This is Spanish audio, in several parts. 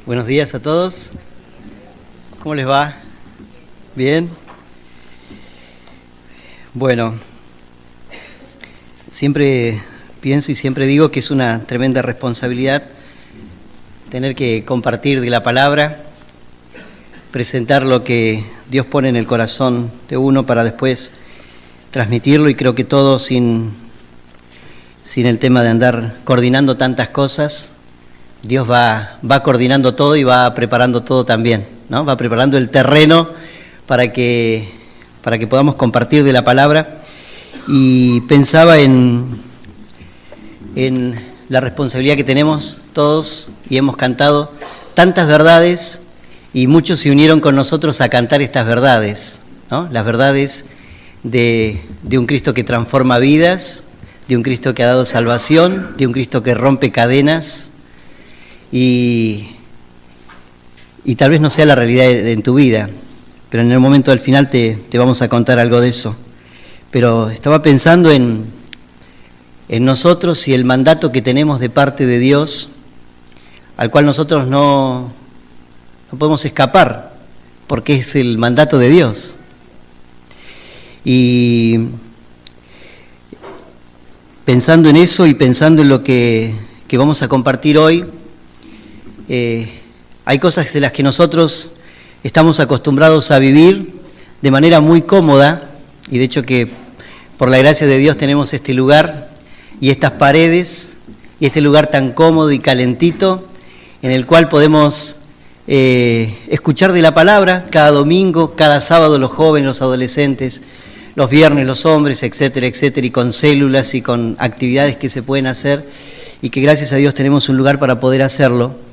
Buenos días a todos. ¿Cómo les va? ¿Bien? Bueno, siempre pienso y siempre digo que es una tremenda responsabilidad tener que compartir de la palabra, presentar lo que Dios pone en el corazón de uno para después transmitirlo, y creo que todo sin el tema de andar coordinando tantas cosas. Dios va coordinando todo y va preparando todo también, ¿no? Va preparando el terreno para que podamos compartir de la palabra. Y pensaba en la responsabilidad que tenemos todos, y hemos cantado tantas verdades y muchos se unieron con nosotros a cantar estas verdades, ¿no? Las verdades de un Cristo que transforma vidas, de un Cristo que ha dado salvación, de un Cristo que rompe cadenas. Y tal vez no sea la realidad en tu vida, pero en el momento del final te vamos a contar algo de eso. Pero estaba pensando en nosotros y el mandato que tenemos de parte de Dios, al cual nosotros no podemos escapar, porque es el mandato de Dios. Y pensando en eso y pensando en lo que vamos a compartir hoy, hay cosas de las que nosotros estamos acostumbrados a vivir de manera muy cómoda, y de hecho que por la gracia de Dios tenemos este lugar y estas paredes y este lugar tan cómodo y calentito en el cual podemos escuchar de la palabra cada domingo, cada sábado los jóvenes, los adolescentes, los viernes los hombres, etcétera, etcétera, y con células y con actividades que se pueden hacer, y que gracias a Dios tenemos un lugar para poder hacerlo.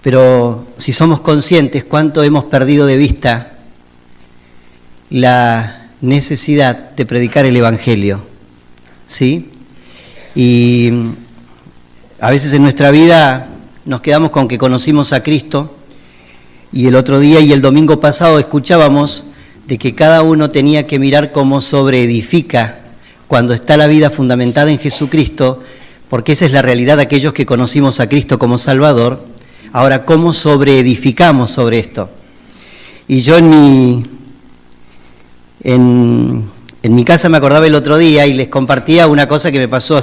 Pero si somos conscientes cuánto hemos perdido de vista la necesidad de predicar el Evangelio, ¿sí? Y a veces en nuestra vida nos quedamos con que conocimos a Cristo, y el otro día y el domingo pasado escuchábamos de que cada uno tenía que mirar cómo sobreedifica cuando está la vida fundamentada en Jesucristo, porque esa es la realidad de aquellos que conocimos a Cristo como Salvador. Ahora, ¿cómo sobreedificamos sobre esto? Y yo en mi casa me acordaba el otro día y les compartía una cosa que me pasó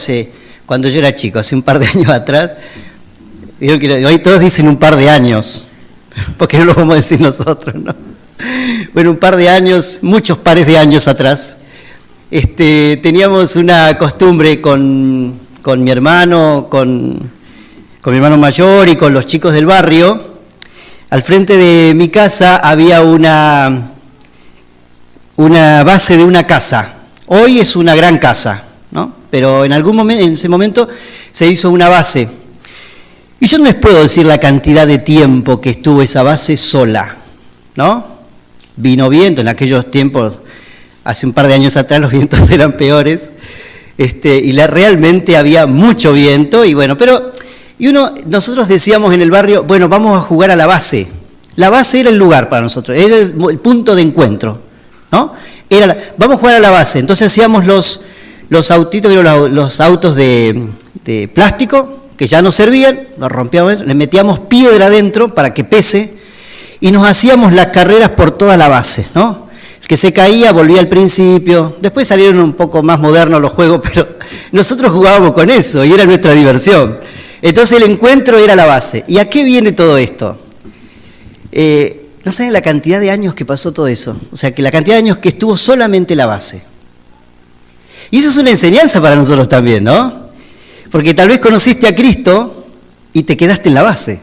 cuando yo era chico, hace un par de años atrás. Vieron que hoy todos dicen un par de años, porque no lo vamos a decir nosotros, ¿no? Bueno, un par de años, muchos pares de años atrás, teníamos una costumbre con mi hermano, con mi hermano mayor y con los chicos del barrio. Al frente de mi casa había una base de una casa. Hoy es una gran casa, ¿no? Pero en ese momento se hizo una base. Y yo no les puedo decir la cantidad de tiempo que estuvo esa base sola, ¿no? Vino viento, en aquellos tiempos, hace un par de años atrás los vientos eran peores, realmente había mucho viento, y bueno, nosotros decíamos en el barrio, bueno, vamos a jugar a la base. La base era el lugar para nosotros, era el punto de encuentro, ¿no? Vamos a jugar a la base. Entonces hacíamos los autitos, los autos de plástico que ya no servían, los rompíamos, le metíamos piedra adentro para que pese, y nos hacíamos las carreras por toda la base, ¿no? El que se caía volvía al principio. Después salieron un poco más modernos los juegos, pero nosotros jugábamos con eso y era nuestra diversión. Entonces el encuentro era la base. ¿Y a qué viene todo esto? No saben la cantidad de años que pasó todo eso. O sea, que la cantidad de años que estuvo solamente la base. Y eso es una enseñanza para nosotros también, ¿no? Porque tal vez conociste a Cristo y te quedaste en la base.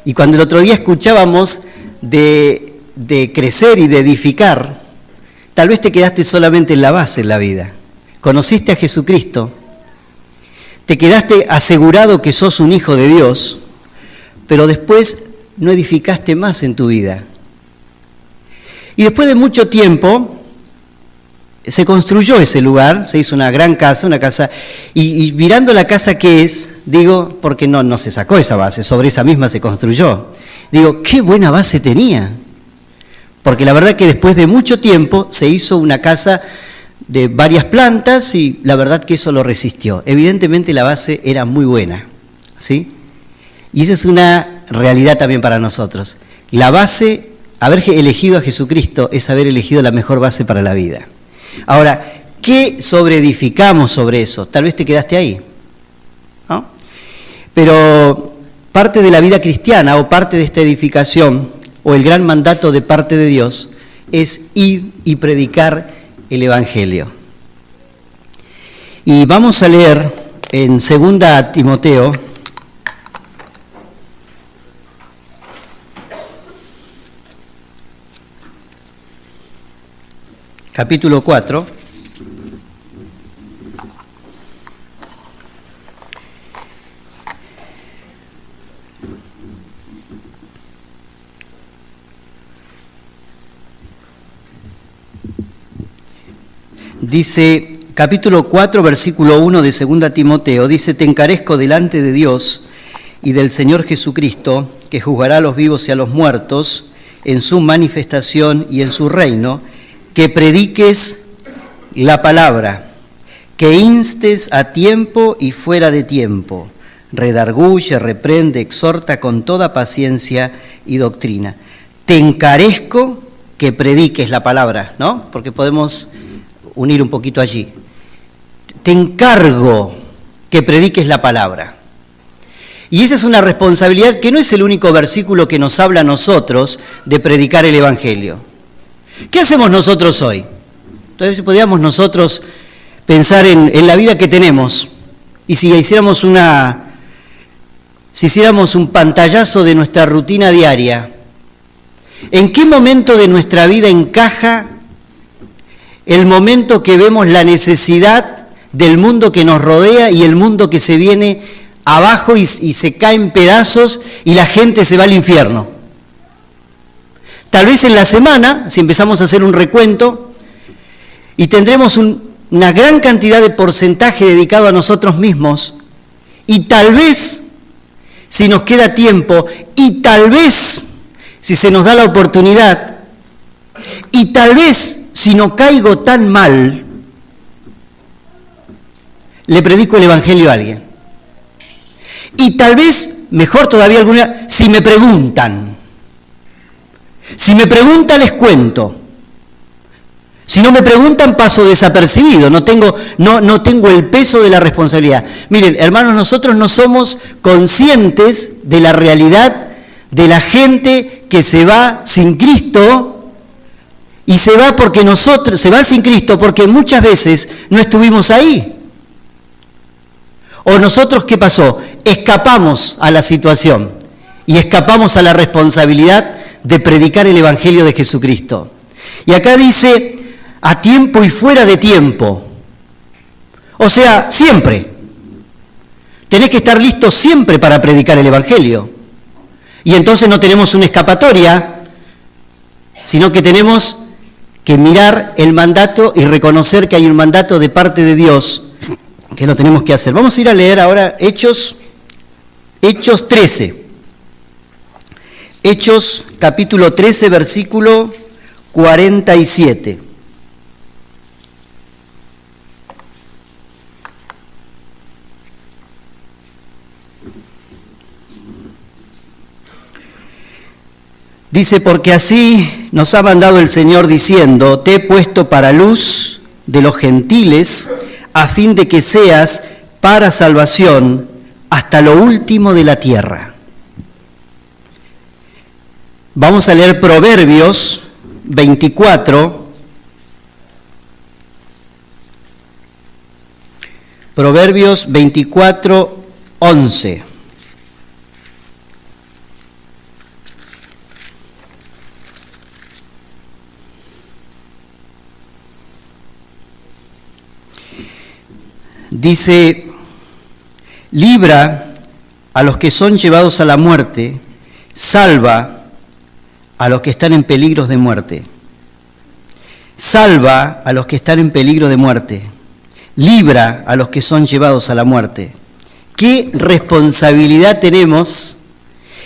Y cuando el otro día escuchábamos de crecer y de edificar, tal vez te quedaste solamente en la base en la vida. Conociste a Jesucristo, te quedaste asegurado que sos un hijo de Dios, pero después no edificaste más en tu vida. Y después de mucho tiempo se construyó ese lugar, se hizo una gran casa, y mirando la casa que es, digo, porque no se sacó esa base, sobre esa misma se construyó. Digo, qué buena base tenía, porque la verdad que después de mucho tiempo se hizo una casa de varias plantas y la verdad que eso lo resistió. Evidentemente la base era muy buena, ¿sí? Y esa es una realidad también para nosotros. La base, haber elegido a Jesucristo es haber elegido la mejor base para la vida. Ahora, ¿qué sobreedificamos sobre eso? Tal vez te quedaste ahí, ¿no? Pero parte de la vida cristiana o parte de esta edificación o el gran mandato de parte de Dios es ir y predicar el Evangelio. Y vamos a leer en 2 Timoteo, capítulo 4, dice, capítulo 4, versículo 1 de 2 Timoteo, dice, te encarezco delante de Dios y del Señor Jesucristo, que juzgará a los vivos y a los muertos en su manifestación y en su reino, que prediques la palabra, que instes a tiempo y fuera de tiempo, redarguye, reprende, exhorta con toda paciencia y doctrina. Te encarezco que prediques la palabra, ¿no? Porque podemos unir un poquito allí. Te encargo que prediques la palabra. Y esa es una responsabilidad que no es el único versículo que nos habla a nosotros de predicar el Evangelio. ¿Qué hacemos nosotros hoy? Entonces podríamos nosotros pensar en la vida que tenemos y si hiciéramos un pantallazo de nuestra rutina diaria, ¿en qué momento de nuestra vida encaja el momento que vemos la necesidad del mundo que nos rodea y el mundo que se viene abajo y se cae en pedazos y la gente se va al infierno? Tal vez en la semana, si empezamos a hacer un recuento, y tendremos una gran cantidad de porcentaje dedicado a nosotros mismos, y tal vez, si nos queda tiempo, y tal vez, si se nos da la oportunidad, y tal vez, si no caigo tan mal, le predico el Evangelio a alguien. Y tal vez, mejor todavía alguna, si me preguntan. Si me preguntan, les cuento. Si no me preguntan, paso desapercibido. No tengo el peso de la responsabilidad. Miren, hermanos, nosotros no somos conscientes de la realidad de la gente que se va sin Cristo y se va sin Cristo porque muchas veces no estuvimos ahí. O nosotros, ¿qué pasó? Escapamos a la situación y escapamos a la responsabilidad de predicar el Evangelio de Jesucristo. Y acá dice, a tiempo y fuera de tiempo. O sea, siempre. Tenés que estar listo siempre para predicar el Evangelio. Y entonces no tenemos una escapatoria, sino que tenemos que mirar el mandato y reconocer que hay un mandato de parte de Dios que lo tenemos que hacer. Vamos a ir a leer ahora Hechos 13. Hechos capítulo 13, versículo 47. Dice, porque así nos ha mandado el Señor diciendo, te he puesto para luz de los gentiles, a fin de que seas para salvación hasta lo último de la tierra. Vamos a leer Proverbios 24. Proverbios 24, 11. Dice, libra a los que son llevados a la muerte, salva a los que están en peligros de muerte. Salva a los que están en peligro de muerte. Libra a los que son llevados a la muerte. ¿Qué responsabilidad tenemos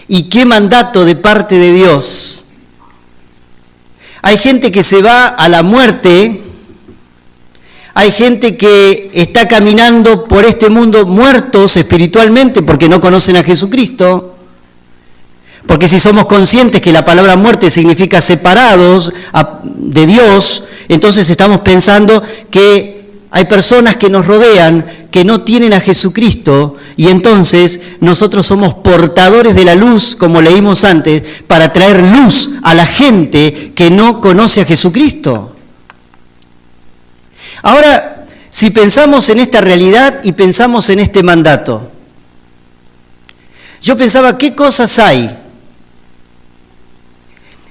y qué mandato de parte de Dios? Hay gente que se va a la muerte, hay gente que está caminando por este mundo muertos espiritualmente porque no conocen a Jesucristo. Porque si somos conscientes que la palabra muerte significa separados de Dios, entonces estamos pensando que hay personas que nos rodean que no tienen a Jesucristo y entonces nosotros somos portadores de la luz, como leímos antes, para traer luz a la gente que no conoce a Jesucristo. Ahora, si pensamos en esta realidad y pensamos en este mandato, yo pensaba, ¿qué cosas hay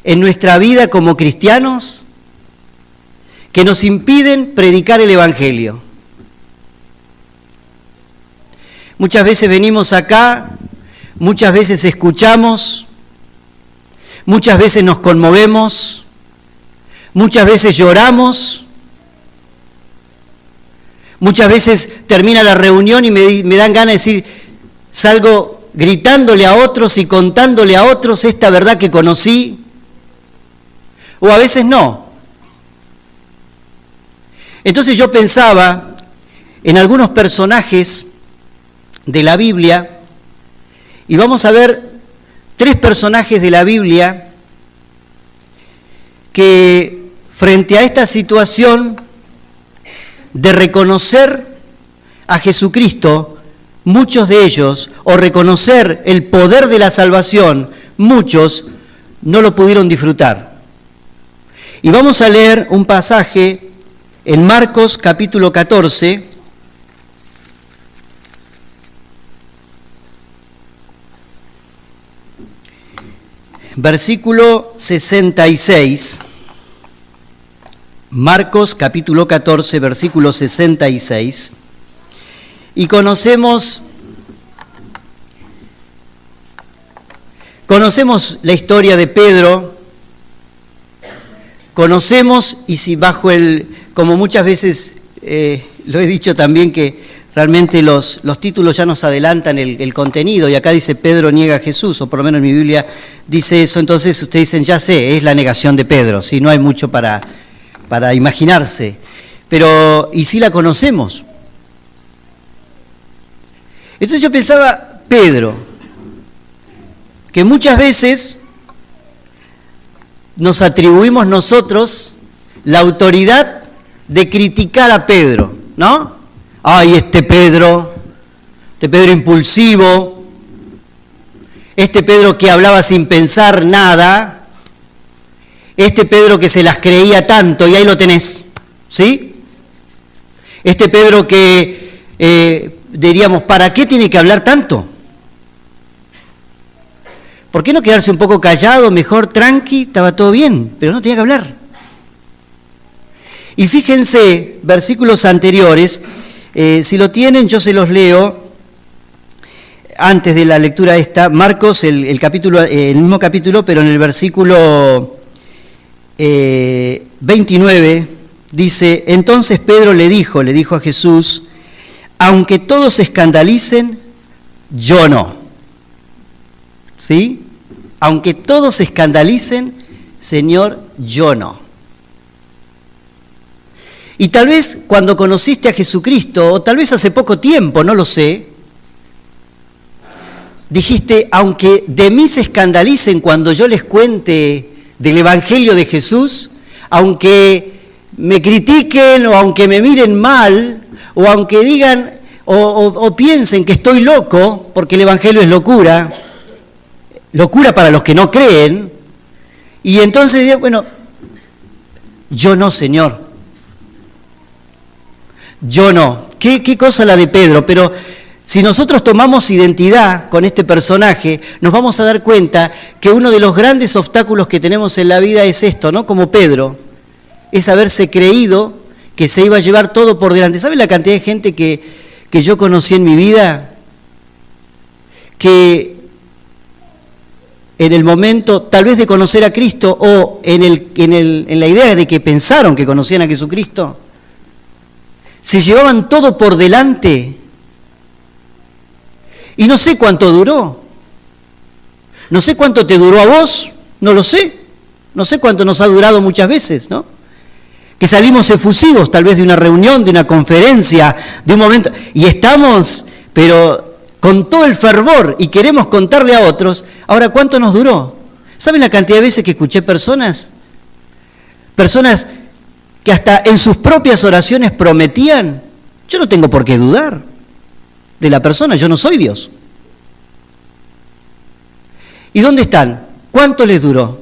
en nuestra vida como cristianos que nos impiden predicar el Evangelio? Muchas veces venimos acá, muchas veces escuchamos, muchas veces nos conmovemos, muchas veces lloramos, muchas veces termina la reunión y me dan ganas de decir, salgo gritándole a otros y contándole a otros esta verdad que conocí, o a veces no. Entonces yo pensaba en algunos personajes de la Biblia, y vamos a ver 3 personajes de la Biblia que frente a esta situación de reconocer a Jesucristo, muchos de ellos, o reconocer el poder de la salvación, muchos no lo pudieron disfrutar. Y vamos a leer un pasaje en Marcos capítulo 14, versículo 66. Marcos capítulo 14, versículo 66. Y conocemos la historia de Pedro, conocemos, y si bajo como muchas veces lo he dicho también, que realmente los títulos ya nos adelantan el contenido, y acá dice Pedro niega a Jesús, o por lo menos en mi Biblia dice eso, entonces ustedes dicen, ya sé, es la negación de Pedro, ¿sí? No hay mucho para imaginarse, pero y sí la conocemos. Entonces yo pensaba, Pedro, que muchas veces nos atribuimos nosotros la autoridad de criticar a Pedro, ¿no? Ay, este Pedro impulsivo, este Pedro que hablaba sin pensar nada, este Pedro que se las creía tanto, y ahí lo tenés, ¿sí? Este Pedro que diríamos, ¿para qué tiene que hablar tanto? ¿Por qué no quedarse un poco callado, mejor tranqui, estaba todo bien, pero no tenía que hablar? Y fíjense, versículos anteriores, si lo tienen yo se los leo antes de la lectura esta, Marcos, el mismo capítulo, pero en el versículo 29, dice, entonces Pedro le dijo a Jesús, aunque todos se escandalicen, yo no. ¿Sí? Aunque todos se escandalicen, Señor, yo no. Y tal vez cuando conociste a Jesucristo, o tal vez hace poco tiempo, no lo sé, dijiste, aunque de mí se escandalicen cuando yo les cuente del Evangelio de Jesús, aunque me critiquen o aunque me miren mal, o aunque digan o piensen que estoy loco, porque el Evangelio es locura para los que no creen, y entonces, bueno, yo no, Señor, yo no. ¿Qué cosa la de Pedro? Pero si nosotros tomamos identidad con este personaje, nos vamos a dar cuenta que uno de los grandes obstáculos que tenemos en la vida es esto, ¿no? Como Pedro, es haberse creído que se iba a llevar todo por delante. ¿Sabe la cantidad de gente que yo conocí en mi vida? Que en el momento, tal vez de conocer a Cristo, o en la idea de que pensaron que conocían a Jesucristo, se llevaban todo por delante. Y no sé cuánto duró. No sé cuánto te duró a vos, no lo sé. No sé cuánto nos ha durado muchas veces, ¿no? Que salimos efusivos, tal vez de una reunión, de una conferencia, de un momento, y estamos, pero con todo el fervor y queremos contarle a otros, ahora ¿cuánto nos duró? ¿Saben la cantidad de veces que escuché personas que hasta en sus propias oraciones prometían? Yo no tengo por qué dudar de la persona, yo no soy Dios. ¿Y dónde están? ¿Cuánto les duró?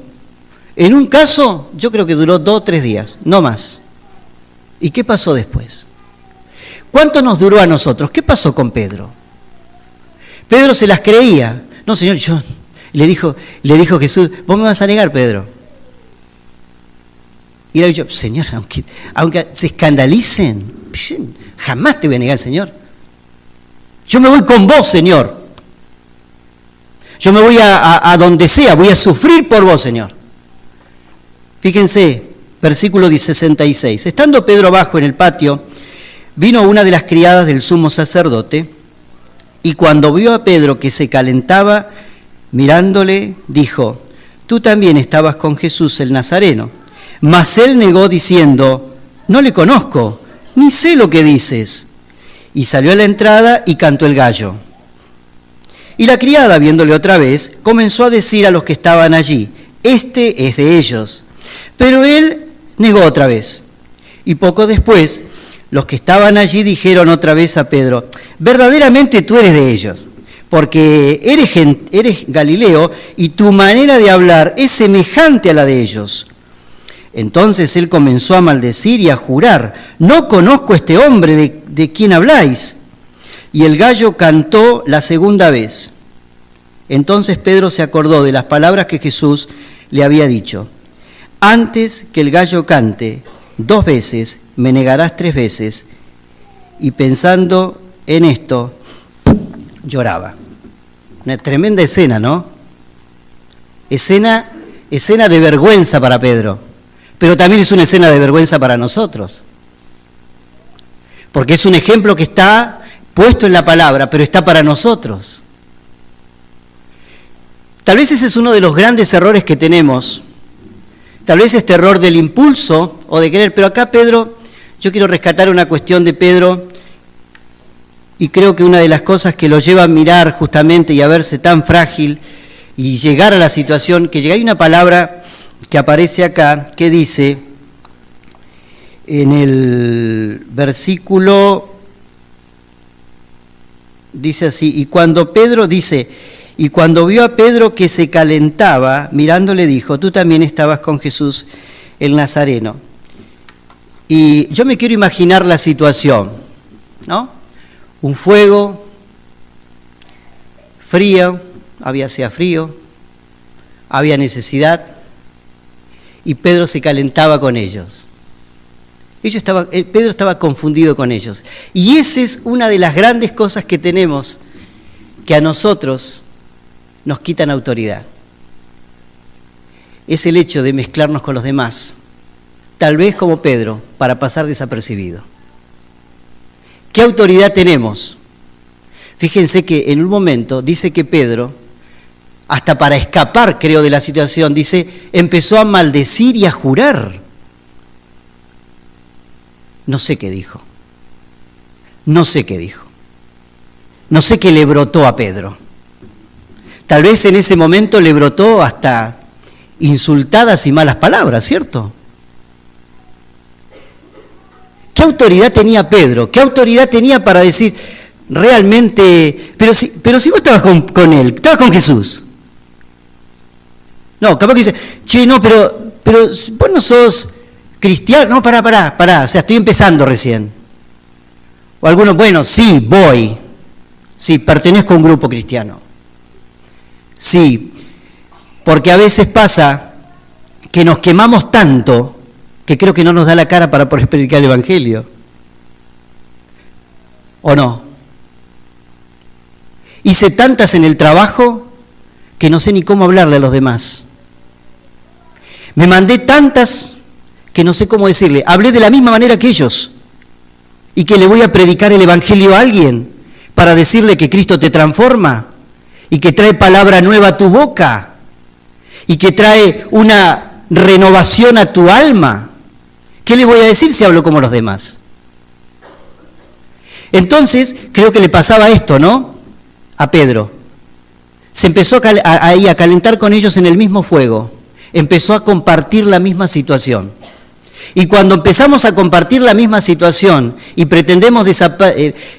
En un caso, yo creo que duró 2 o 3 días, no más. ¿Y qué pasó después? ¿Cuánto nos duró a nosotros? ¿Qué pasó con Pedro? Pedro se las creía. No, Señor, le dijo Jesús, vos me vas a negar, Pedro. Y él ha dicho, Señor, aunque se escandalicen, jamás te voy a negar, Señor. Yo me voy con vos, Señor. Yo me voy a donde sea, voy a sufrir por vos, Señor. Fíjense, versículo 66. Estando Pedro abajo en el patio, vino una de las criadas del sumo sacerdote, y cuando vio a Pedro que se calentaba, mirándole, dijo, tú también estabas con Jesús el Nazareno. Mas él negó diciendo, no le conozco, ni sé lo que dices. Y salió a la entrada y cantó el gallo. Y la criada, viéndole otra vez, comenzó a decir a los que estaban allí, este es de ellos. Pero él negó otra vez. Y poco después, los que estaban allí dijeron otra vez a Pedro, verdaderamente tú eres de ellos, porque eres Galileo y tu manera de hablar es semejante a la de ellos. Entonces él comenzó a maldecir y a jurar, no conozco a este hombre de quien habláis. Y el gallo cantó la segunda vez. Entonces Pedro se acordó de las palabras que Jesús le había dicho. Antes que el gallo cante 2 veces, me negarás 3 veces. Y pensando en esto, lloraba. Una tremenda escena, ¿no? Escena de vergüenza para Pedro, pero también es una escena de vergüenza para nosotros. Porque es un ejemplo que está puesto en la palabra, pero está para nosotros. Tal vez ese es uno de los grandes errores que tenemos. Tal vez este error del impulso o de querer, pero acá Pedro, yo quiero rescatar una cuestión de Pedro y creo que una de las cosas que lo lleva a mirar justamente y a verse tan frágil y llegar a la situación, que llega, hay una palabra que aparece acá que dice en el versículo, dice así, y cuando vio a Pedro que se calentaba, mirándole dijo, tú también estabas con Jesús el Nazareno. Y yo me quiero imaginar la situación, ¿no? Un fuego, frío, hacía frío, había necesidad, y Pedro se calentaba con ellos. Pedro estaba confundido con ellos. Y esa es una de las grandes cosas que tenemos, que a nosotros nos quitan autoridad. Es el hecho de mezclarnos con los demás, tal vez como Pedro, para pasar desapercibido. ¿Qué autoridad tenemos? Fíjense que en un momento dice que Pedro, hasta para escapar, creo, de la situación, dice, empezó a maldecir y a jurar. No sé qué dijo. No sé qué le brotó a Pedro. Tal vez en ese momento le brotó hasta insultadas y malas palabras, ¿cierto? ¿Qué autoridad tenía Pedro? ¿Qué autoridad tenía para decir realmente, pero si vos estabas con él, estabas con Jesús? No, capaz que dice, che, no, pero vos no sos cristiano. No, pará, o sea, estoy empezando recién. O algunos, bueno, sí, voy. Sí, pertenezco a un grupo cristiano. Sí, porque a veces pasa que nos quemamos tanto que creo que no nos da la cara para poder predicar el Evangelio. ¿O no? Hice tantas en el trabajo que no sé ni cómo hablarle a los demás. Me mandé tantas que no sé cómo decirle. Hablé de la misma manera que ellos. Y que le voy a predicar el Evangelio a alguien para decirle que Cristo te transforma y que trae palabra nueva a tu boca y que trae una renovación a tu alma. ¿Qué le voy a decir si hablo como los demás? Entonces, creo que le pasaba esto, ¿no? a Pedro. Se empezó a calentar con ellos en el mismo fuego. Empezó a compartir la misma situación. Y cuando empezamos a compartir la misma situación y pretendemos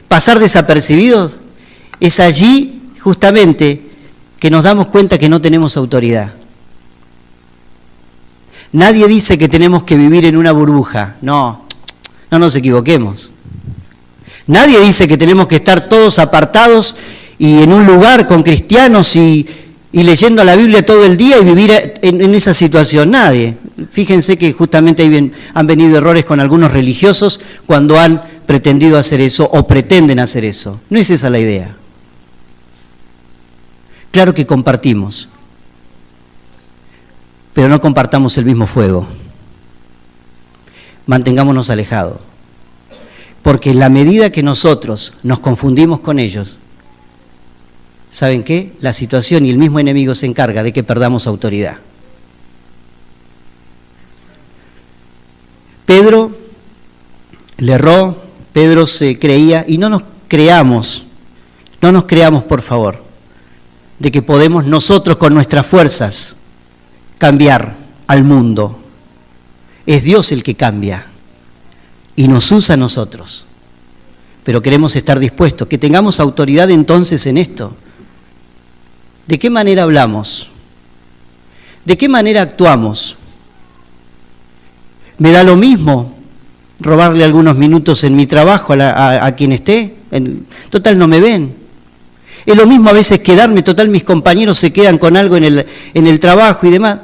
pasar desapercibidos, es allí justamente que nos damos cuenta que no tenemos autoridad. Nadie dice que tenemos que vivir en una burbuja. No nos equivoquemos. Nadie dice que tenemos que estar todos apartados y en un lugar con cristianos y leyendo la Biblia todo el día y vivir en esa situación. Nadie. Fíjense que justamente han venido errores con algunos religiosos cuando han pretendido hacer eso o pretenden hacer eso. No es esa la idea. Claro que compartimos, pero no compartamos el mismo fuego. Mantengámonos alejados. Porque en la medida que nosotros nos confundimos con ellos, ¿saben qué? La situación y el mismo enemigo se encarga de que perdamos autoridad. Pedro le erró, Pedro se creía, y no nos creamos, por favor, de que podemos nosotros con nuestras fuerzas cambiar al mundo. Es Dios el que cambia y nos usa a nosotros. Pero queremos estar dispuestos, que tengamos autoridad entonces en esto. ¿De qué manera hablamos? ¿De qué manera actuamos? ¿Me da lo mismo robarle algunos minutos en mi trabajo a quien esté? Total, no me ven. Es lo mismo a veces quedarme, total, mis compañeros se quedan con algo en el trabajo y demás.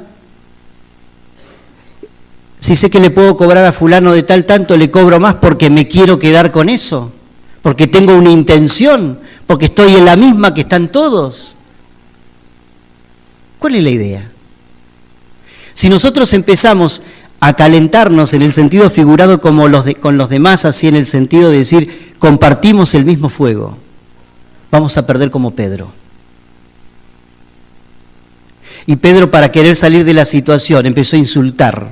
Si sé que le puedo cobrar a fulano de tal tanto, le cobro más porque me quiero quedar con eso, porque tengo una intención, porque estoy en la misma que están todos. ¿Cuál es la idea? Si nosotros empezamos a calentarnos en el sentido figurado como con los demás, así en el sentido de decir, compartimos el mismo fuego, vamos a perder como Pedro. Y Pedro, para querer salir de la situación, empezó a insultar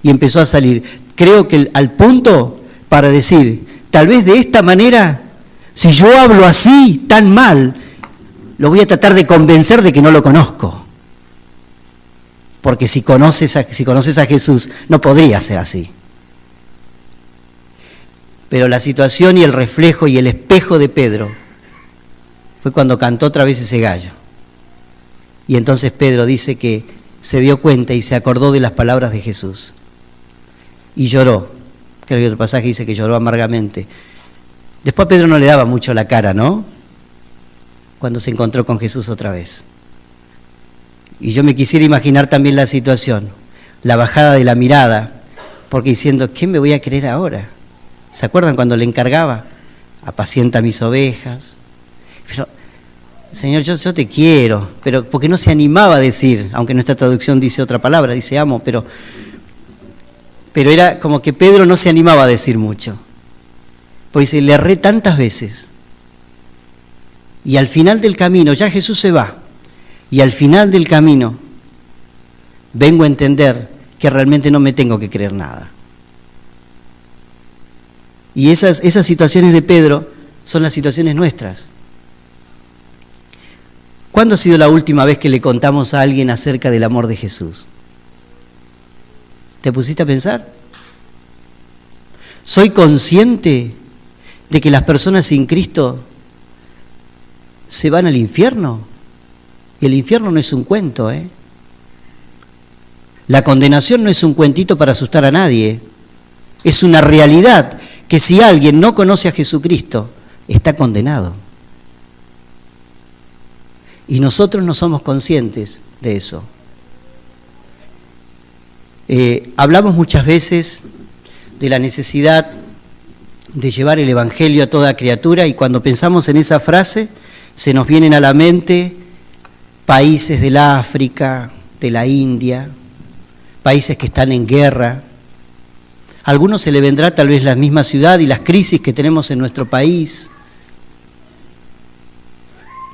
y empezó a salir, creo que al punto para decir, tal vez de esta manera, si yo hablo así, tan mal, lo voy a tratar de convencer de que no lo conozco. Porque si conoces a Jesús, no podría ser así. Pero la situación y el reflejo y el espejo de Pedro fue cuando cantó otra vez ese gallo. Y entonces Pedro dice que se dio cuenta y se acordó de las palabras de Jesús. Y lloró. Creo que otro pasaje dice que lloró amargamente. Después a Pedro no le daba mucho la cara, ¿no? Cuando se encontró con Jesús otra vez. Y yo me quisiera imaginar también la situación, la bajada de la mirada, porque diciendo, ¿qué me voy a creer ahora? ¿Se acuerdan cuando le encargaba? Apacienta mis ovejas. Pero, Señor, yo te quiero, pero porque no se animaba a decir, aunque nuestra traducción dice otra palabra, dice amo, pero era como que Pedro no se animaba a decir mucho. Porque dice, le erré tantas veces. Y al final del camino, ya Jesús se va. Y al final del camino vengo a entender que realmente no me tengo que creer nada. Y esas situaciones de Pedro son las situaciones nuestras. ¿Cuándo ha sido la última vez que le contamos a alguien acerca del amor de Jesús? ¿Te pusiste a pensar? ¿Soy consciente de que las personas sin Cristo se van al infierno? Y el infierno no es un cuento, ¿eh? La condenación no es un cuentito para asustar a nadie. Es una realidad que si alguien no conoce a Jesucristo, está condenado. Y nosotros no somos conscientes de eso. Hablamos muchas veces de la necesidad de llevar el Evangelio a toda criatura y cuando pensamos en esa frase, se nos vienen a la mente países del África, de la India, países que están en guerra. A algunos se le vendrá tal vez la misma ciudad y las crisis que tenemos en nuestro país.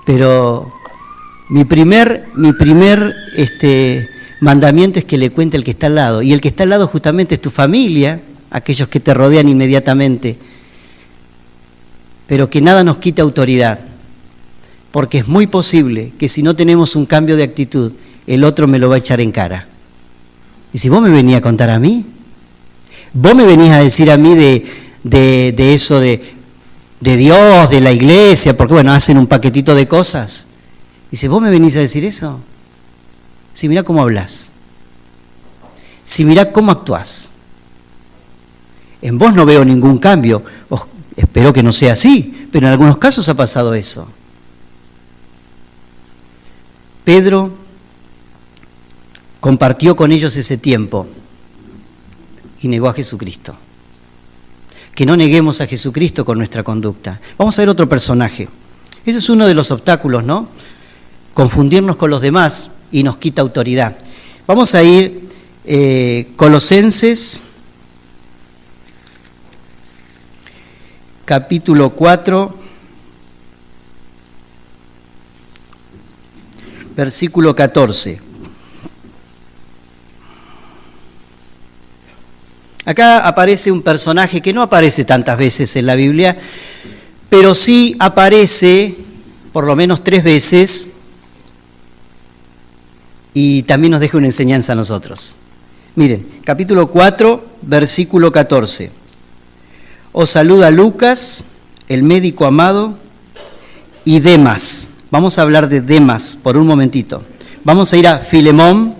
Pero mi primer mandamiento es que le cuente al que está al lado. Y el que está al lado justamente es tu familia, aquellos que te rodean inmediatamente. Pero que nada nos quite autoridad. porque es muy posible que si no tenemos un cambio de actitud, el otro me lo va a echar en cara. Y si vos me venías a contar a mí, vos me venís a decir a mí de eso de Dios, de la iglesia, porque bueno, hacen un paquetito de cosas. Y si vos me venís a decir eso, si mirá cómo hablas, si mirá cómo actuás. En vos no veo ningún cambio, espero que no sea así, pero en algunos casos ha pasado eso. Pedro compartió con ellos ese tiempo y negó a Jesucristo. Que no neguemos a Jesucristo con nuestra conducta. Vamos a ver otro personaje. Ese es uno de los obstáculos, ¿no? Confundirnos con los demás y nos quita autoridad. Vamos a ir Colosenses, capítulo 4, versículo 14. Acá aparece un personaje que no aparece tantas veces en la Biblia, pero sí aparece por lo menos 3 veces y también nos deja una enseñanza a nosotros. Miren, capítulo 4, versículo 14. Os saluda Lucas, el médico amado, y Demas. Vamos a hablar de Demas por un momentito. Vamos a ir a Filemón.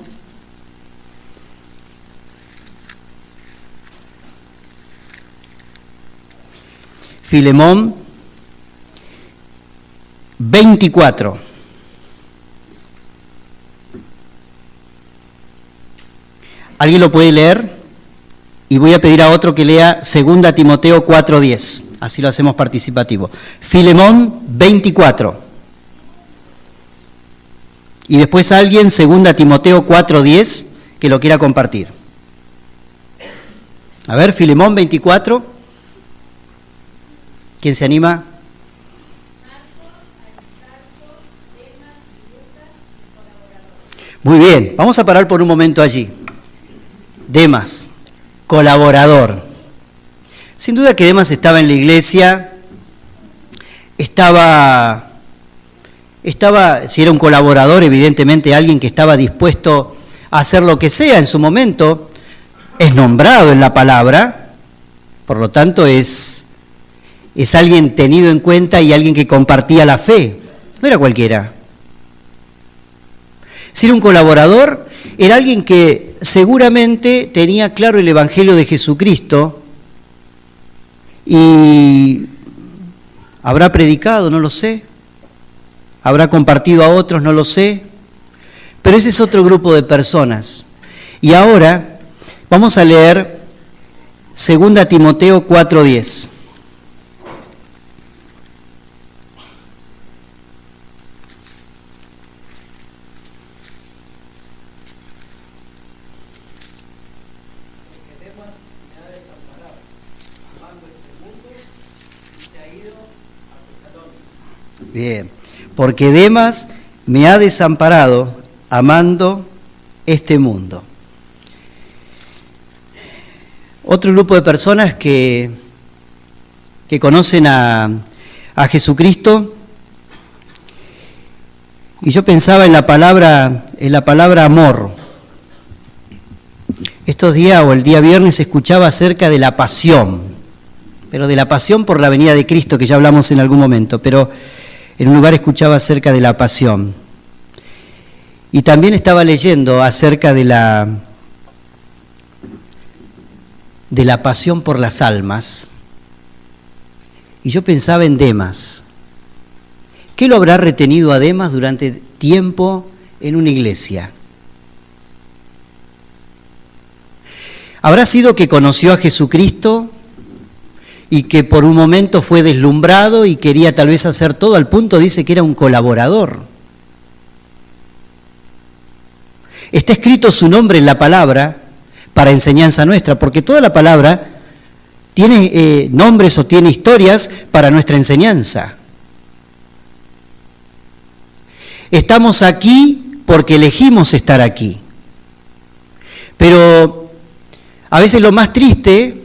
Filemón 24. ¿Alguien lo puede leer? Y voy a pedir a otro que lea 2 Timoteo 4:10. Así lo hacemos participativo. Filemón 24. Y después alguien 2 Timoteo 4:10 que lo quiera compartir. A ver, Filemón 24. ¿Quién se anima? Muy bien, vamos a parar por un momento allí. Demas, colaborador. Sin duda que Demas estaba en la iglesia, estaba, si era un colaborador, evidentemente alguien que estaba dispuesto a hacer lo que sea en su momento, es nombrado en la palabra, por lo tanto es alguien tenido en cuenta y alguien que compartía la fe, no era cualquiera. Si era un colaborador, era alguien que seguramente tenía claro el Evangelio de Jesucristo y habrá predicado, no lo sé, habrá compartido a otros, no lo sé, pero ese es otro grupo de personas. Y ahora vamos a leer 2 Timoteo 4:10. Bien, porque Demas me ha desamparado amando este mundo. Otro grupo de personas que conocen a Jesucristo, y yo pensaba en la palabra amor. Estos días o el día viernes escuchaba acerca de la pasión, pero de la pasión por la venida de Cristo, que ya hablamos en algún momento, pero en un lugar escuchaba acerca de la pasión. Y también estaba leyendo acerca de la pasión por las almas. Y yo pensaba en Demas. ¿Qué lo habrá retenido a Demas durante tiempo en una iglesia? ¿Habrá sido que conoció a Jesucristo y que por un momento fue deslumbrado y quería tal vez hacer todo? Al punto dice que era un colaborador. Está escrito su nombre en la palabra para enseñanza nuestra, porque toda la palabra tiene nombres o tiene historias para nuestra enseñanza. Estamos aquí porque elegimos estar aquí. Pero a veces lo más triste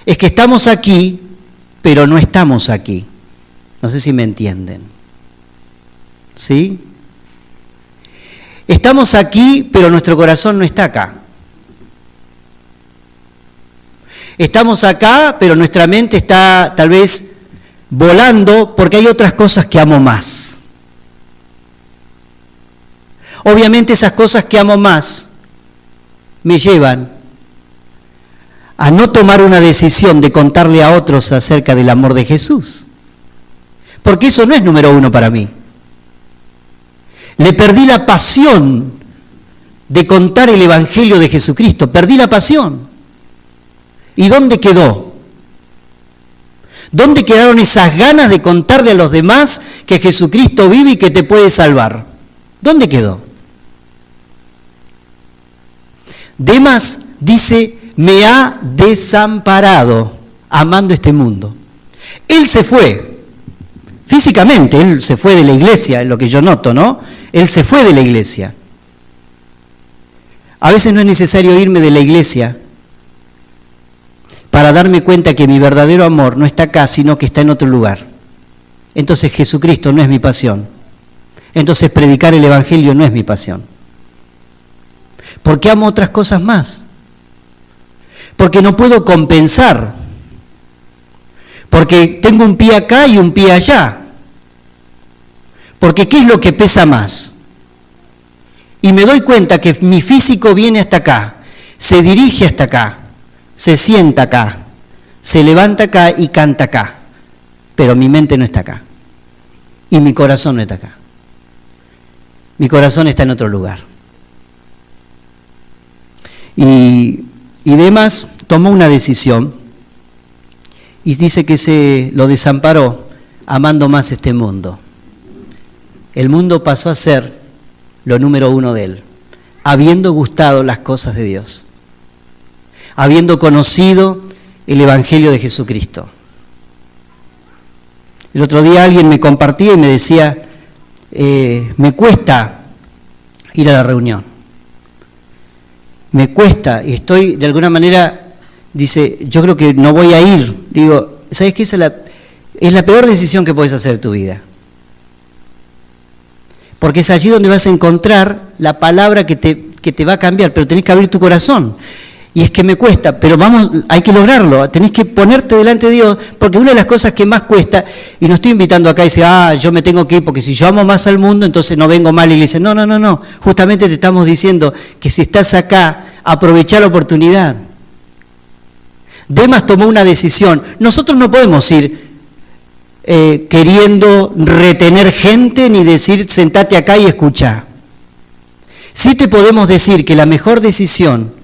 es que estamos aquí, pero no estamos aquí. No sé si me entienden. ¿sí? Estamos aquí, pero nuestro corazón no está acá. Estamos acá, pero nuestra mente está tal vez volando porque hay otras cosas que amo más. Obviamente esas cosas que amo más me llevan a no tomar una decisión de contarle a otros acerca del amor de Jesús. Porque eso no es número uno para mí. Le perdí la pasión de contar el Evangelio de Jesucristo. Perdí la pasión. ¿Y dónde quedó? ¿Dónde quedaron esas ganas de contarle a los demás que Jesucristo vive y que te puede salvar? ¿Dónde quedó? Demas dice, me ha desamparado amando este mundo. Él se fue, físicamente, él se fue de la iglesia, es lo que yo noto, ¿no? Él se fue de la iglesia. A veces no es necesario irme de la iglesia para darme cuenta que mi verdadero amor no está acá, sino que está en otro lugar. Entonces Jesucristo no es mi pasión. Entonces predicar el Evangelio no es mi pasión. Porque amo otras cosas más. Porque no puedo compensar. Porque tengo un pie acá y un pie allá. Porque ¿qué es lo que pesa más? Y me doy cuenta que mi físico viene hasta acá, se dirige hasta acá, se sienta acá, se levanta acá y canta acá. Pero mi mente no está acá. Y mi corazón no está acá. Mi corazón está en otro lugar. Y Demas tomó una decisión y dice que se lo desamparó amando más este mundo. El mundo pasó a ser lo número uno de él, habiendo gustado las cosas de Dios, habiendo conocido el Evangelio de Jesucristo. El otro día alguien me compartía y me decía, me cuesta ir a la reunión. Me cuesta, y estoy de alguna manera, dice, yo creo que no voy a ir. Digo, ¿sabes qué? Es la peor decisión que puedes hacer en tu vida. Porque es allí donde vas a encontrar la palabra que te va a cambiar, pero tenés que abrir tu corazón. Y es que me cuesta, pero vamos, hay que lograrlo, tenés que ponerte delante de Dios, porque una de las cosas que más cuesta, y no estoy invitando acá y dice, yo me tengo que ir, porque si yo amo más al mundo, entonces no vengo mal, y le dice, no, justamente te estamos diciendo que si estás acá, aprovechá la oportunidad. Demas tomó una decisión, nosotros no podemos ir queriendo retener gente, ni decir, sentate acá y escuchá. Sí te podemos decir que la mejor decisión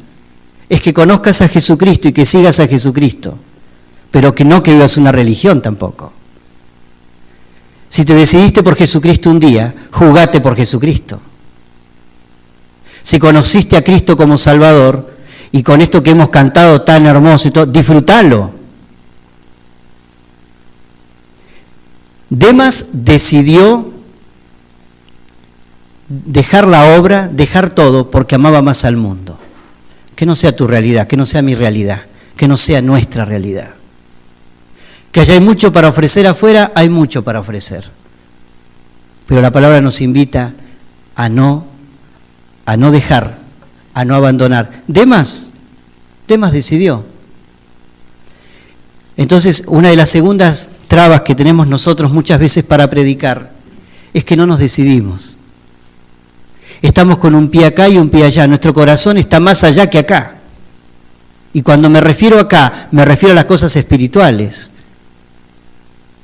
es que conozcas a Jesucristo y que sigas a Jesucristo, pero que no que vivas una religión tampoco. Si te decidiste por Jesucristo un día, jugate por Jesucristo. Si conociste a Cristo como Salvador, y con esto que hemos cantado tan hermoso y todo, disfrútalo. Demas decidió dejar la obra, dejar todo, porque amaba más al mundo. Que no sea tu realidad, que no sea mi realidad, que no sea nuestra realidad. Que allá hay mucho para ofrecer afuera, hay mucho para ofrecer. Pero la palabra nos invita a no dejar, a no abandonar. Demas decidió. Entonces, una de las segundas trabas que tenemos nosotros muchas veces para predicar es que no nos decidimos. Estamos con un pie acá y un pie allá. Nuestro corazón está más allá que acá. Y cuando me refiero acá, me refiero a las cosas espirituales.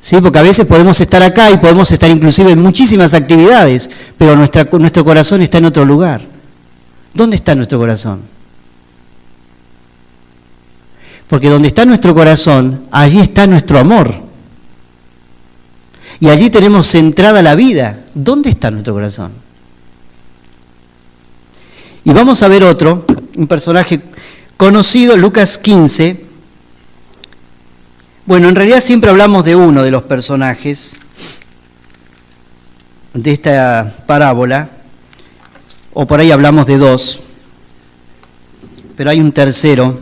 ¿Sí? Porque a veces podemos estar acá y podemos estar inclusive en muchísimas actividades, pero nuestro corazón está en otro lugar. ¿Dónde está nuestro corazón? Porque donde está nuestro corazón, allí está nuestro amor. Y allí tenemos centrada la vida. ¿Dónde está nuestro corazón? Y vamos a ver un personaje conocido, Lucas 15. Bueno, en realidad siempre hablamos de uno de los personajes de esta parábola, o por ahí hablamos de dos, pero hay un tercero.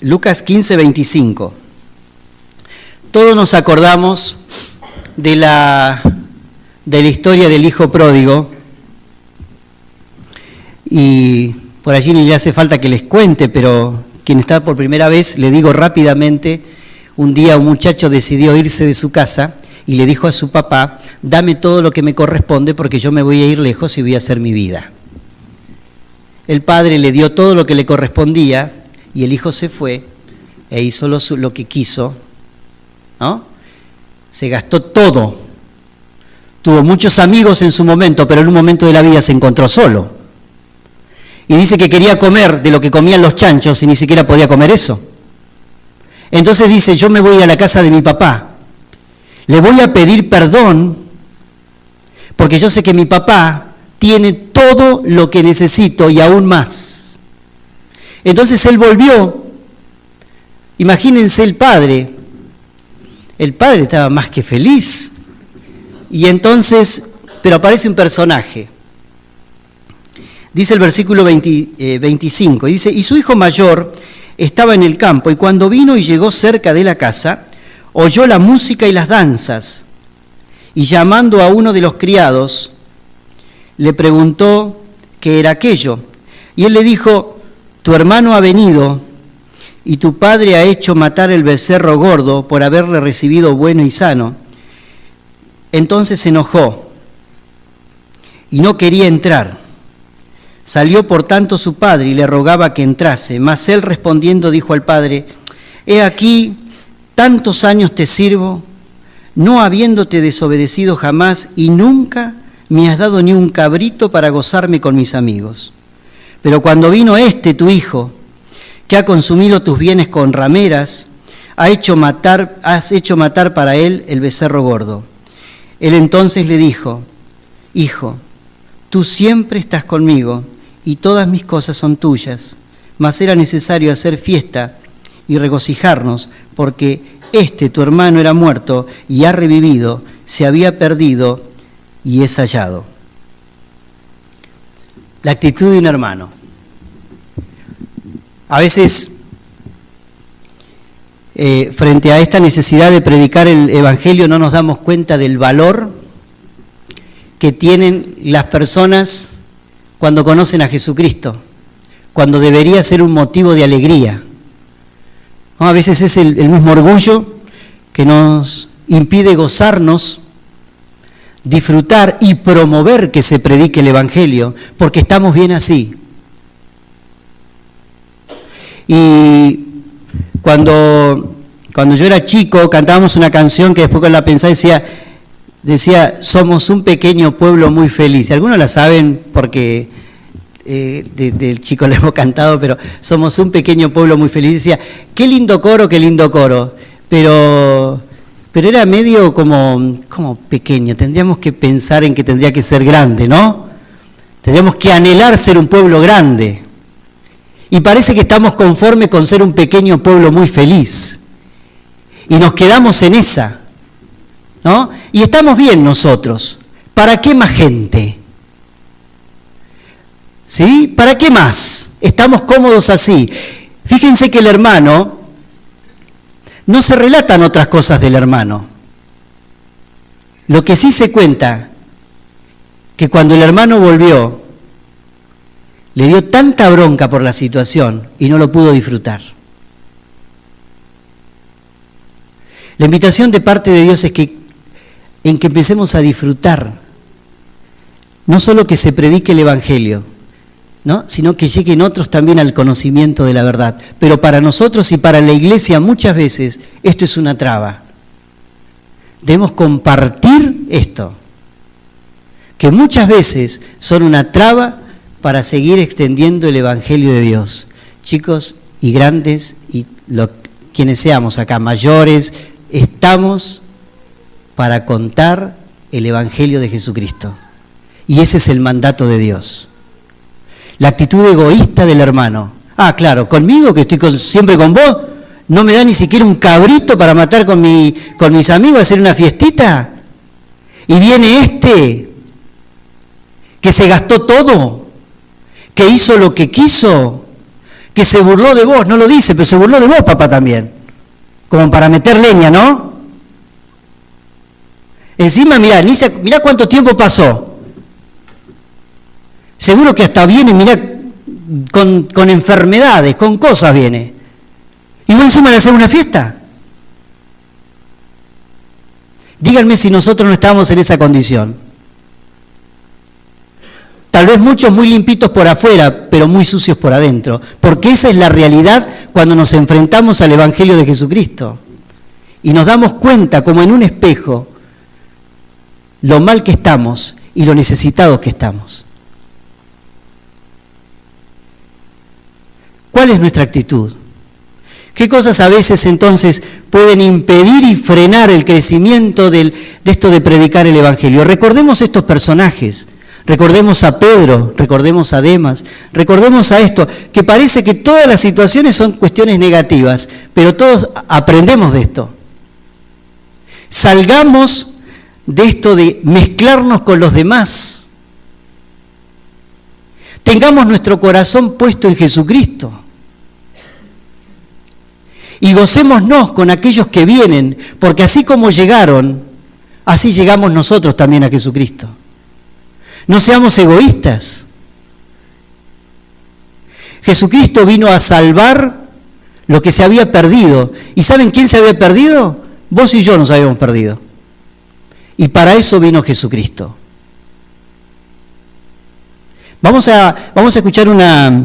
Lucas 15, 25. Todos nos acordamos de la historia del hijo pródigo, y por allí ni le hace falta que les cuente, pero quien está por primera vez, le digo rápidamente. Un día un muchacho decidió irse de su casa y le dijo a su papá: dame todo lo que me corresponde porque yo me voy a ir lejos y voy a hacer mi vida. El padre le dio todo lo que le correspondía y el hijo se fue e hizo lo que quiso, ¿no? Se gastó todo. Tuvo muchos amigos en su momento, pero en un momento de la vida se encontró solo. Y dice que quería comer de lo que comían los chanchos y ni siquiera podía comer eso. Entonces dice: yo me voy a la casa de mi papá, le voy a pedir perdón, porque yo sé que mi papá tiene todo lo que necesito y aún más. Entonces él volvió. Imagínense el padre estaba más que feliz. Y entonces, pero aparece un personaje. Dice el versículo 25, dice: y su hijo mayor estaba en el campo, y cuando vino y llegó cerca de la casa, oyó la música y las danzas, y llamando a uno de los criados, le preguntó qué era aquello. Y él le dijo: tu hermano ha venido, y tu padre ha hecho matar el becerro gordo por haberle recibido bueno y sano. Entonces se enojó y no quería entrar. Salió por tanto su padre y le rogaba que entrase, mas él respondiendo dijo al padre: he aquí, tantos años te sirvo, no habiéndote desobedecido jamás, y nunca me has dado ni un cabrito para gozarme con mis amigos. Pero cuando vino tu hijo, que ha consumido tus bienes con rameras, has hecho matar para él el becerro gordo. Él entonces le dijo: hijo, tú siempre estás conmigo, y todas mis cosas son tuyas, mas era necesario hacer fiesta y regocijarnos, porque tu hermano era muerto y ha revivido, se había perdido y es hallado. La actitud de un hermano. A veces, frente a esta necesidad de predicar el Evangelio, no nos damos cuenta del valor que tienen las personas cuando conocen a Jesucristo, cuando debería ser un motivo de alegría. ¿No? A veces es el mismo orgullo que nos impide gozarnos, disfrutar y promover que se predique el Evangelio, porque estamos bien así. Y cuando yo era chico cantábamos una canción que después cuando la pensé decía: somos un pequeño pueblo muy feliz. Algunos la saben porque del chico la hemos cantado, pero somos un pequeño pueblo muy feliz. Decía: qué lindo coro, pero era medio como pequeño. Tendríamos que pensar en que tendría que ser grande, ¿no? Tendríamos que anhelar ser un pueblo grande. Y parece que estamos conformes con ser un pequeño pueblo muy feliz. Y nos quedamos en esa, ¿no? Y estamos bien nosotros. ¿Para qué más gente? ¿Sí? ¿Para qué más? Estamos cómodos así. Fíjense que el hermano, no se relatan otras cosas del hermano. Lo que sí se cuenta, que cuando el hermano volvió, le dio tanta bronca por la situación y no lo pudo disfrutar. La invitación de parte de Dios es que empecemos a disfrutar, no solo que se predique el Evangelio, ¿no? Sino que lleguen otros también al conocimiento de la verdad. Pero para nosotros y para la iglesia muchas veces esto es una traba. Debemos compartir esto, que muchas veces son una traba para seguir extendiendo el Evangelio de Dios. Chicos y grandes, y quienes seamos acá, mayores, estamos para contar el Evangelio de Jesucristo. Y ese es el mandato de Dios. La actitud egoísta del hermano. Ah, claro, conmigo, que estoy siempre con vos, no me da ni siquiera un cabrito para matar con mis amigos, hacer una fiestita. Y viene que se gastó todo, que hizo lo que quiso, que se burló de vos, no lo dice, pero se burló de vos, papá, también, como para meter leña, ¿no? Encima, mirá cuánto tiempo pasó. Seguro que hasta viene, mirá, con enfermedades, con cosas viene. Y vos encima de hacer una fiesta. Díganme si nosotros no estábamos en esa condición. Tal vez muchos muy limpitos por afuera, pero muy sucios por adentro. Porque esa es la realidad cuando nos enfrentamos al Evangelio de Jesucristo. Y nos damos cuenta, como en un espejo, lo mal que estamos y lo necesitados que estamos. ¿Cuál es nuestra actitud? ¿Qué cosas a veces entonces pueden impedir y frenar el crecimiento de esto de predicar el Evangelio? Recordemos estos personajes, recordemos a Pedro, recordemos a Demas, recordemos a esto, que parece que todas las situaciones son cuestiones negativas, pero todos aprendemos de esto. Salgamos de esto de mezclarnos con los demás. Tengamos nuestro corazón puesto en Jesucristo. Y gocémonos con aquellos que vienen, porque así como llegaron, así llegamos nosotros también a Jesucristo. No seamos egoístas. Jesucristo vino a salvar lo que se había perdido. ¿Y saben quién se había perdido? Vos y yo nos habíamos perdido. Y para eso vino Jesucristo. Vamos a escuchar una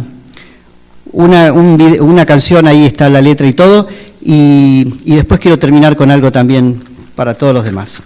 canción, ahí está la letra y todo, y después quiero terminar con algo también para todos los demás.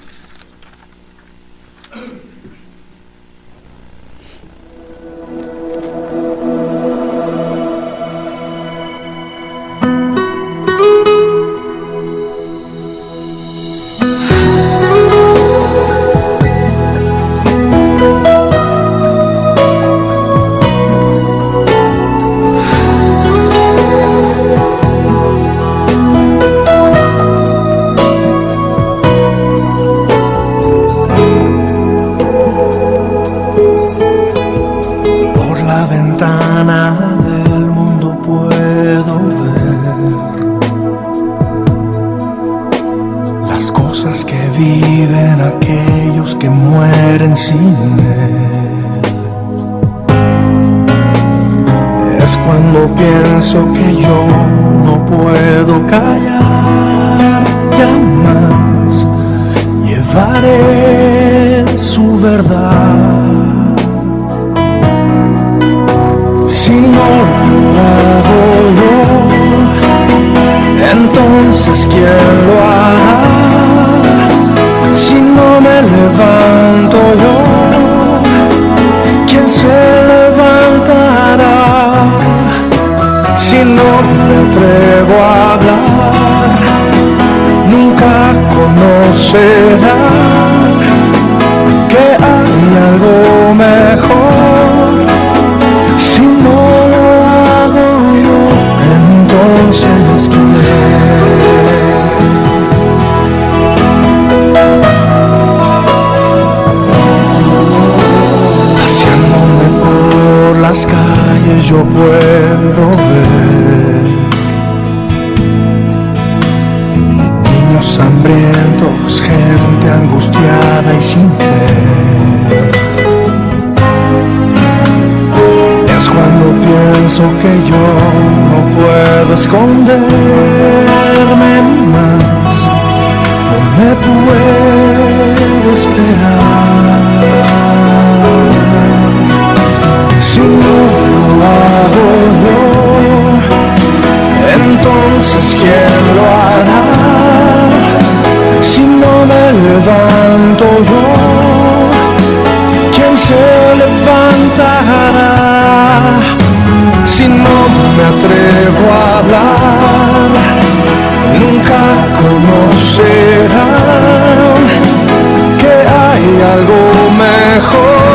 Yo puedo ver niños hambrientos, gente angustiada y sin fe. Es cuando pienso que yo no puedo esconderme más, no me puedo esperar. Si no lo hago yo, entonces ¿quién lo hará? Si no me levanto yo, ¿quién se levantará? Si no me atrevo a hablar, nunca conocerán que hay algo mejor.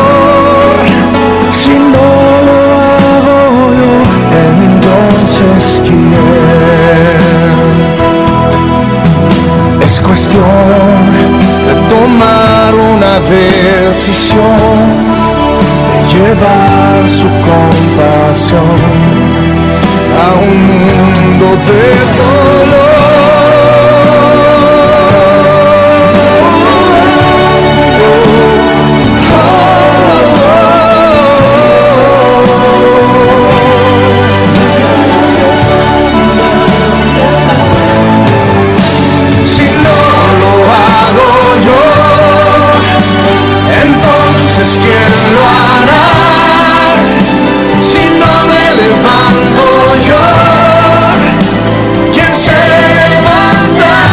Si no lo hago yo, entonces ¿quién? Es cuestión de tomar una decisión, de llevar su compasión lleno de dolor. Si no lo hago yo, entonces ¿quién lo hará? Si no me levanto yo, ¿quién se levantará?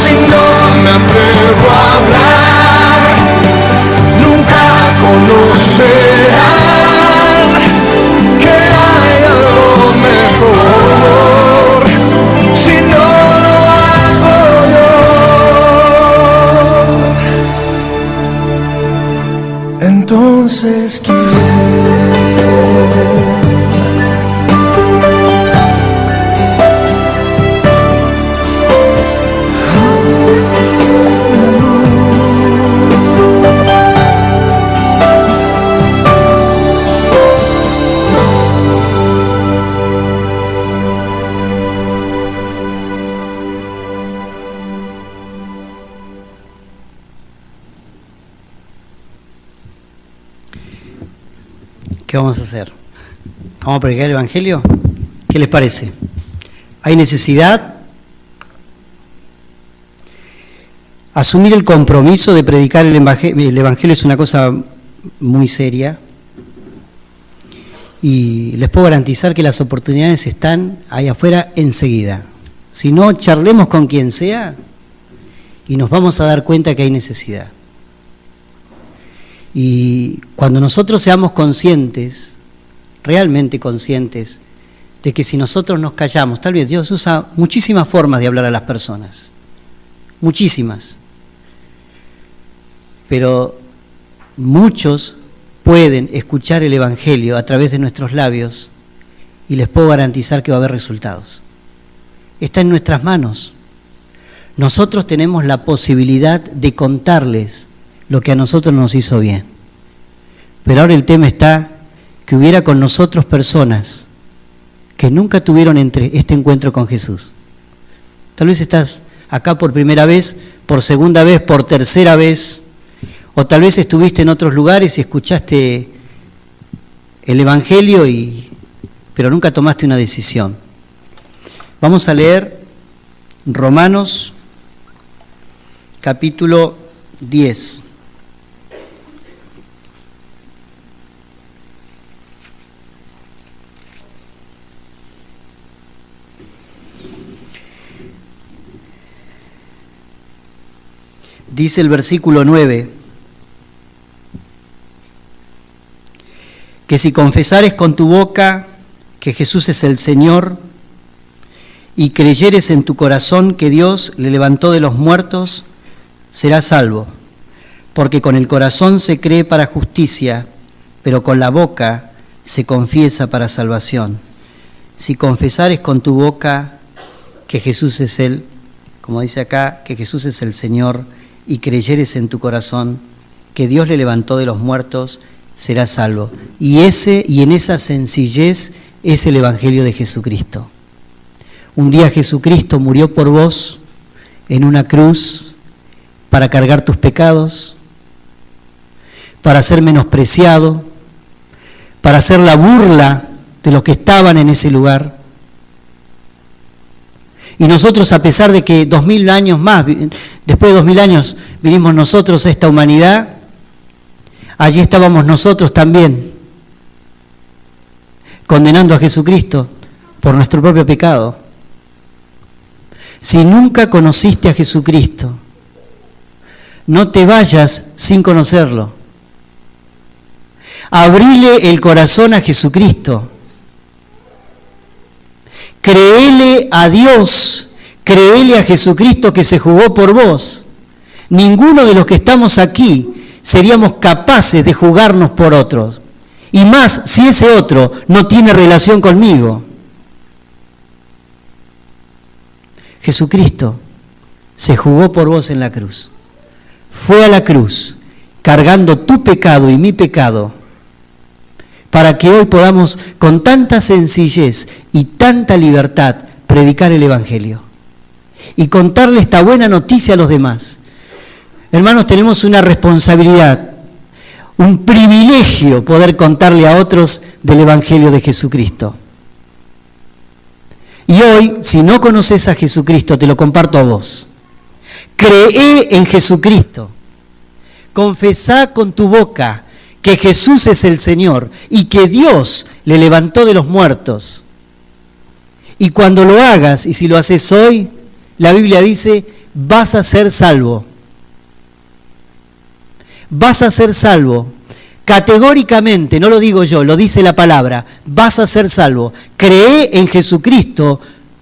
Si no me atrevo a hablar, nunca conocerán que hay algo mejor. Si no lo hago yo, entonces ¿quién? ¿Qué vamos a hacer? ¿Vamos a predicar el Evangelio? ¿Qué les parece? ¿Hay necesidad? Asumir el compromiso de predicar el Evangelio es una cosa muy seria y les puedo garantizar que las oportunidades están ahí afuera enseguida. Si no, charlemos con quien sea y nos vamos a dar cuenta que hay necesidad. Y cuando nosotros seamos conscientes, realmente conscientes, de que si nosotros nos callamos, tal vez Dios usa muchísimas formas de hablar a las personas, muchísimas, pero muchos pueden escuchar el Evangelio a través de nuestros labios y les puedo garantizar que va a haber resultados. Está en nuestras manos. Nosotros tenemos la posibilidad de contarles lo que a nosotros nos hizo bien. Pero ahora el tema está que hubiera con nosotros personas que nunca tuvieron este encuentro con Jesús. Tal vez estás acá por primera vez, por segunda vez, por tercera vez, o tal vez estuviste en otros lugares y escuchaste el Evangelio, pero nunca tomaste una decisión. Vamos a leer Romanos capítulo 10. Dice el versículo 9, que si confesares con tu boca que Jesús es el Señor y creyeres en tu corazón que Dios le levantó de los muertos, serás salvo, porque con el corazón se cree para justicia, pero con la boca se confiesa para salvación. Si confesares con tu boca que Jesús es como dice acá, que Jesús es el Señor, y creyeres en tu corazón que Dios le levantó de los muertos, serás salvo. Y en esa sencillez es el Evangelio de Jesucristo. Un día Jesucristo murió por vos en una cruz para cargar tus pecados, para ser menospreciado, para hacer la burla de los que estaban en ese lugar. Y nosotros, a pesar de que 2000 años más, después de 2000 años, vinimos nosotros a esta humanidad, allí estábamos nosotros también, condenando a Jesucristo por nuestro propio pecado. Si nunca conociste a Jesucristo, no te vayas sin conocerlo. Abrile el corazón a Jesucristo. Créele a Dios, créele a Jesucristo que se jugó por vos. Ninguno de los que estamos aquí seríamos capaces de jugarnos por otros. Y más si ese otro no tiene relación conmigo. Jesucristo se jugó por vos en la cruz. Fue a la cruz cargando tu pecado y mi pecado para que hoy podamos con tanta sencillez y tanta libertad predicar el Evangelio y contarle esta buena noticia a los demás. Hermanos, tenemos una responsabilidad, un privilegio poder contarle a otros del Evangelio de Jesucristo. Y hoy, si no conoces a Jesucristo, te lo comparto a vos. Cree en Jesucristo. Confesá con tu boca que Jesús es el Señor y que Dios le levantó de los muertos. Y cuando lo hagas, y si lo haces hoy, la Biblia dice, vas a ser salvo. Vas a ser salvo. Categóricamente, no lo digo yo, lo dice la palabra, vas a ser salvo. Cree en Jesucristo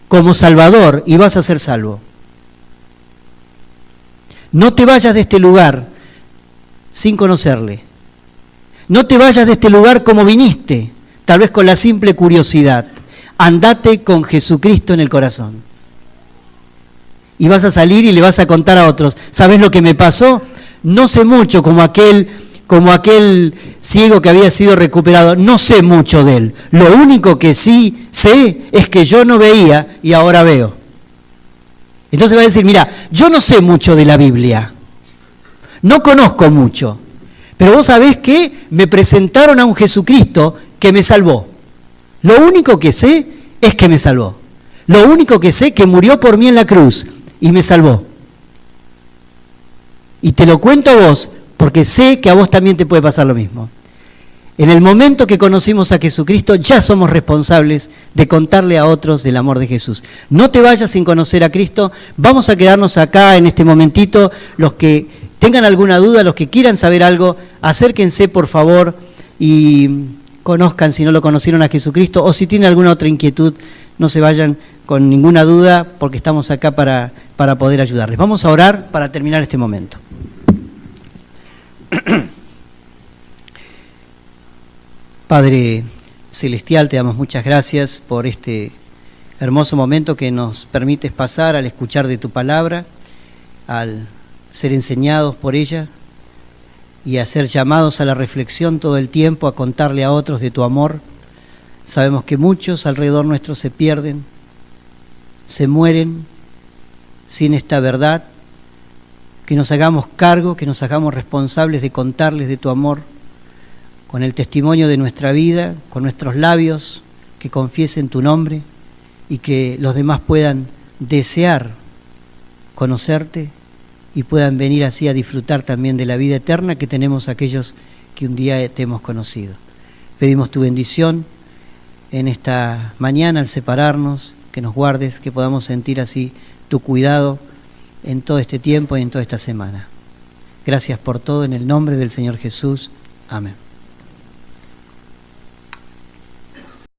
como Salvador y vas a ser salvo. No te vayas de este lugar sin conocerle. No te vayas de este lugar como viniste, tal vez con la simple curiosidad. Andate con Jesucristo en el corazón. Y vas a salir y le vas a contar a otros. ¿Sabes lo que me pasó? No sé mucho como aquel ciego que había sido recuperado. No sé mucho de él. Lo único que sí sé es que yo no veía y ahora veo. Entonces va a decir, mira, yo no sé mucho de la Biblia. No conozco mucho. Pero vos sabés que me presentaron a un Jesucristo que me salvó. Lo único que sé es que me salvó. Lo único que sé es que murió por mí en la cruz y me salvó. Y te lo cuento a vos porque sé que a vos también te puede pasar lo mismo. En el momento que conocimos a Jesucristo ya somos responsables de contarle a otros del amor de Jesús. No te vayas sin conocer a Cristo. Vamos a quedarnos acá en este momentito. Los que tengan alguna duda, los que quieran saber algo, acérquense por favor y conozcan si no lo conocieron a Jesucristo, o si tienen alguna otra inquietud, no se vayan con ninguna duda porque estamos acá para poder ayudarles. Vamos a orar para terminar este momento. Padre Celestial, te damos muchas gracias por este hermoso momento que nos permites pasar al escuchar de tu palabra, al ser enseñados por ella y a ser llamados a la reflexión todo el tiempo, a contarle a otros de tu amor. Sabemos que muchos alrededor nuestro se pierden, se mueren sin esta verdad, que nos hagamos cargo, que nos hagamos responsables de contarles de tu amor, con el testimonio de nuestra vida, con nuestros labios, que confiesen tu nombre y que los demás puedan desear conocerte y puedan venir así a disfrutar también de la vida eterna que tenemos aquellos que un día te hemos conocido. Pedimos tu bendición en esta mañana al separarnos, que nos guardes, que podamos sentir así tu cuidado en todo este tiempo y en toda esta semana. Gracias por todo, en el nombre del Señor Jesús. Amén.